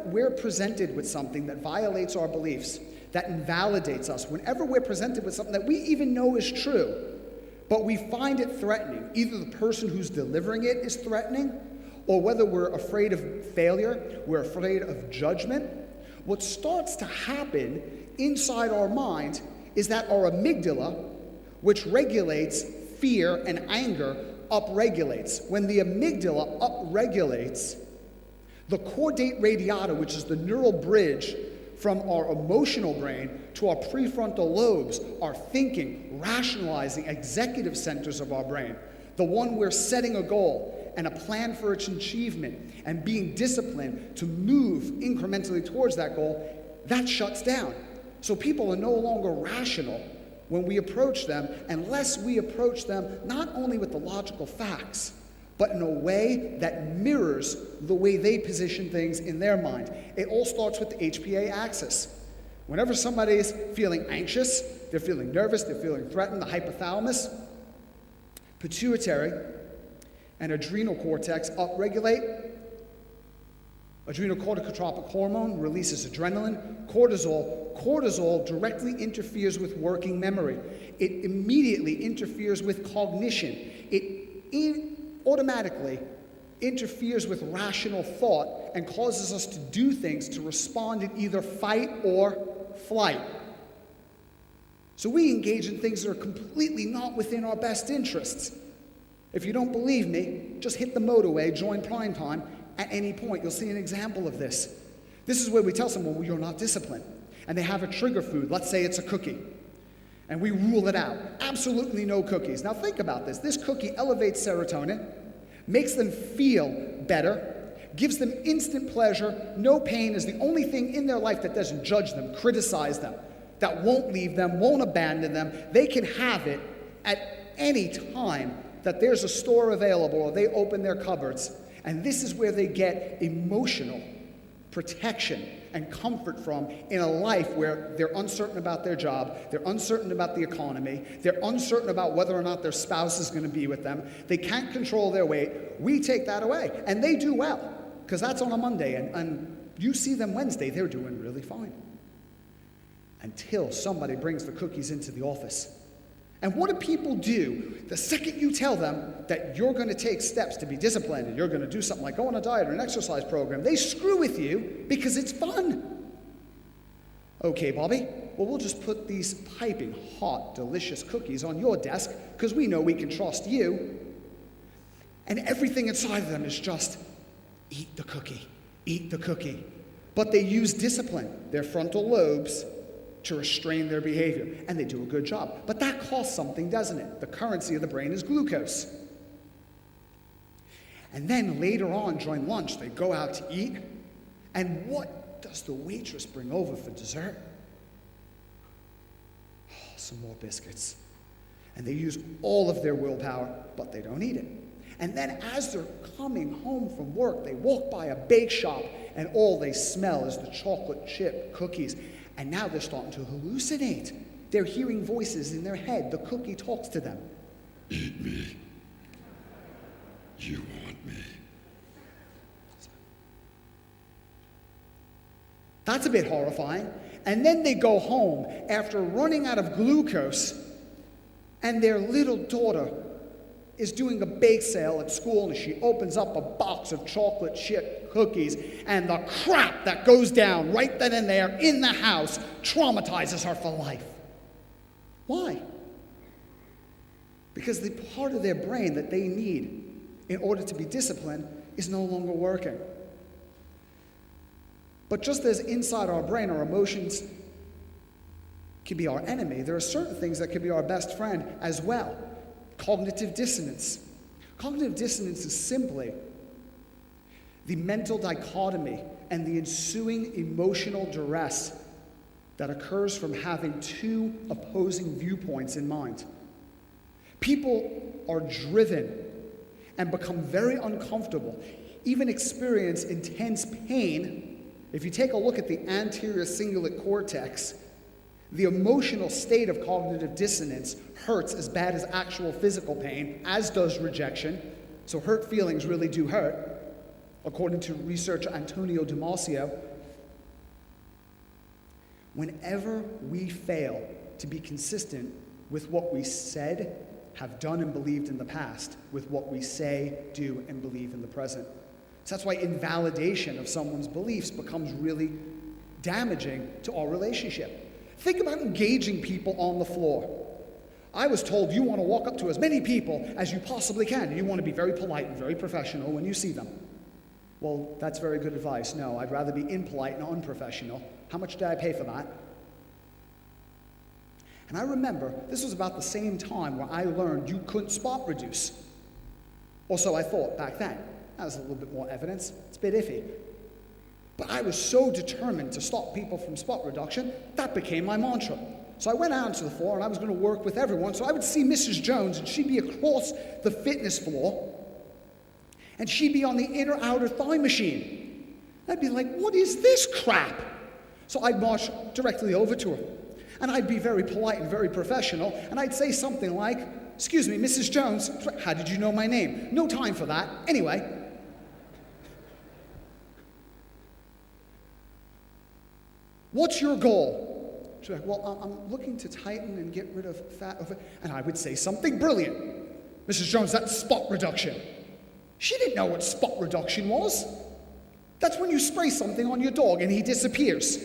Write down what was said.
we're presented with something that violates our beliefs, that invalidates us, whenever we're presented with something that we even know is true, but we find it threatening, either the person who's delivering it is threatening, or whether we're afraid of failure, we're afraid of judgment, what starts to happen inside our mind is that our amygdala, which regulates fear and anger, upregulates. When the amygdala upregulates, the caudate radiata, which is the neural bridge from our emotional brain to our prefrontal lobes, our thinking, rationalizing, executive centers of our brain, the one where setting a goal and a plan for its achievement and being disciplined to move incrementally towards that goal, that shuts down. So people are no longer rational when we approach them, unless we approach them not only with the logical facts, but in a way that mirrors the way they position things in their mind. It all starts with the HPA axis. Whenever somebody is feeling anxious, they're feeling nervous, they're feeling threatened, the hypothalamus, pituitary, and adrenal cortex upregulate. Adrenocorticotropic hormone releases adrenaline. Cortisol directly interferes with working memory. It immediately interferes with cognition. It automatically interferes with rational thought and causes us to do things to respond in either fight or flight. So we engage in things that are completely not within our best interests. If you don't believe me, just hit the motorway, join prime time. At any point, you'll see an example of this. This is where we tell someone, well, you're not disciplined. And they have a trigger food. Let's say it's a cookie. And we rule it out. Absolutely no cookies. Now think about this. This cookie elevates serotonin, makes them feel better, gives them instant pleasure. No pain is the only thing in their life that doesn't judge them, criticize them, that won't leave them, won't abandon them. They can have it at any time that there's a store available or they open their cupboards. And this is where they get emotional protection and comfort from in a life where they're uncertain about their job, they're uncertain about the economy, they're uncertain about whether or not their spouse is going to be with them, they can't control their weight. We take that away, and they do well, because that's on a Monday, and you see them Wednesday, they're doing really fine. Until somebody brings the cookies into the office. And what do people do the second you tell them that you're going to take steps to be disciplined and you're going to do something like go on a diet or an exercise program? They screw with you because it's fun. Okay, Bobby, well, we'll just put these piping hot, delicious cookies on your desk because we know we can trust you. And everything inside of them is just, eat the cookie, eat the cookie. But they use discipline, their frontal lobes, to restrain their behavior, and they do a good job. But that costs something, doesn't it? The currency of the brain is glucose. And then later on, during lunch, they go out to eat, and what does the waitress bring over for dessert? Oh, some more biscuits. And they use all of their willpower, but they don't eat it. And then as they're coming home from work, they walk by a bake shop, and all they smell is the chocolate chip cookies. And now they're starting to hallucinate. They're hearing voices in their head. The cookie talks to them. Eat me. You want me. That's a bit horrifying. And then they go home after running out of glucose, and their little daughter is doing a bake sale at school, and she opens up a box of chocolate chip cookies, and the crap that goes down right then and there in the house traumatizes her for life. Why? Because the part of their brain that they need in order to be disciplined is no longer working. But just as inside our brain our emotions can be our enemy, there are certain things that can be our best friend as well. Cognitive dissonance. Cognitive dissonance is simply the mental dichotomy and the ensuing emotional duress that occurs from having two opposing viewpoints in mind. People are driven and become very uncomfortable, even experience intense pain. If you take a look at the anterior cingulate cortex, the emotional state of cognitive dissonance hurts as bad as actual physical pain, as does rejection. So hurt feelings really do hurt. According to researcher Antonio Damasio, Whenever we fail to be consistent with what we said, have done, and believed in the past, with what we say, do, and believe in the present. So that's why invalidation of someone's beliefs becomes really damaging to our relationship. Think about engaging people on the floor. I was told you want to walk up to as many people as you possibly can, and you want to be very polite and very professional when you see them. Well, that's very good advice. No, I'd rather be impolite and unprofessional. How much did I pay for that? And I remember this was about the same time where I learned you couldn't spot reduce. Or so I thought back then. That was a little bit more evidence. It's a bit iffy. But I was so determined to stop people from spot reduction, that became my mantra. So I went out to the floor and I was going to work with everyone. So I would see Mrs. Jones and she'd be across the fitness floor and she'd be on the inner outer thigh machine. I'd be like, what is this crap? So I'd march directly over to her. And I'd be very polite and very professional, and I'd say something like, excuse me, Mrs. Jones, how did you know my name? No time for that. Anyway. What's your goal? She's like, well, I'm looking to tighten and get rid of fat. And I would say something brilliant. Mrs. Jones, that's spot reduction. She didn't know what spot reduction was. That's when you spray something on your dog and he disappears.